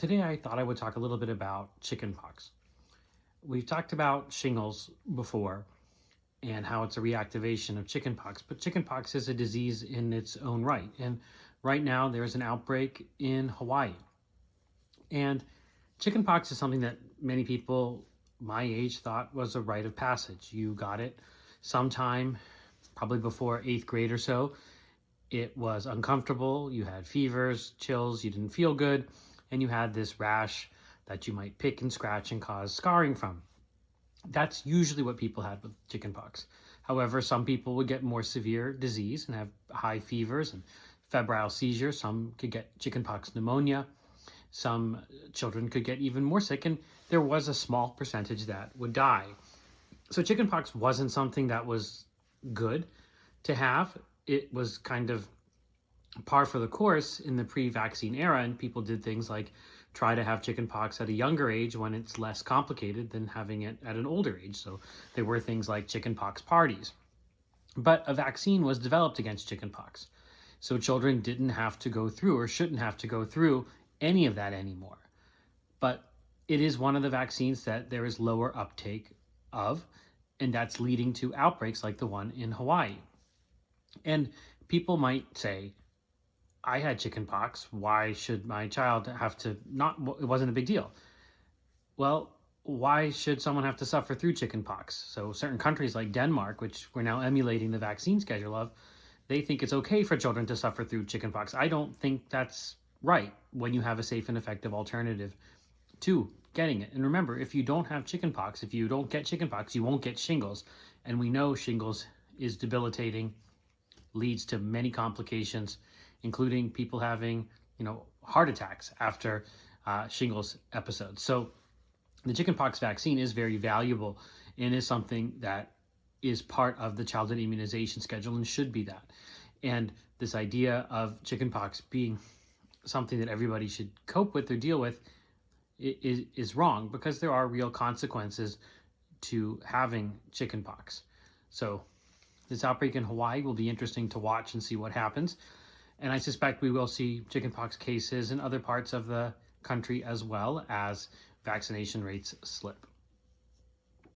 Today I thought I would talk a little bit about chickenpox. We've talked about shingles before and how it's a reactivation of chickenpox, but chickenpox is a disease in its own right. And right now there's an outbreak in Hawaii. And chickenpox is something that many people my age thought was a rite of passage. You got it sometime, probably before eighth grade or so. It was uncomfortable. You had fevers, chills, you didn't feel good, and you had this rash that you might pick and scratch and cause scarring from. That's usually what people had with chickenpox. However, some people would get more severe disease and have high fevers and febrile seizures. Some could get chickenpox pneumonia. Some children could get even more sick, and there was a small percentage that would die. So chickenpox wasn't something that was good to have. It was kind of par for the course in the pre-vaccine era, and people did things like try to have chickenpox at a younger age when it's less complicated than having it at an older age. So there were things like chickenpox parties. But a vaccine was developed against chickenpox. So children didn't have to go through or shouldn't have to go through any of that anymore. But it is one of the vaccines that there is lower uptake of, and that's leading to outbreaks like the one in Hawaii. And people might say, I had chickenpox. Why should my child have to not? It wasn't a big deal. Well, why should someone have to suffer through chickenpox? So certain countries like Denmark, which we're now emulating the vaccine schedule of, they think it's okay for children to suffer through chickenpox. I don't think that's right when you have a safe and effective alternative to getting it. And remember, if you don't have chickenpox, if you don't get chickenpox, you won't get shingles. And we know shingles is debilitating, leads to many complications, including people having, heart attacks after shingles episodes. So the chickenpox vaccine is very valuable and is something that is part of the childhood immunization schedule and should be that. And this idea of chickenpox being something that everybody should cope with or deal with is wrong, because there are real consequences to having chickenpox. So this outbreak in Hawaii will be interesting to watch and see what happens. And I suspect we will see chickenpox cases in other parts of the country as well as vaccination rates slip.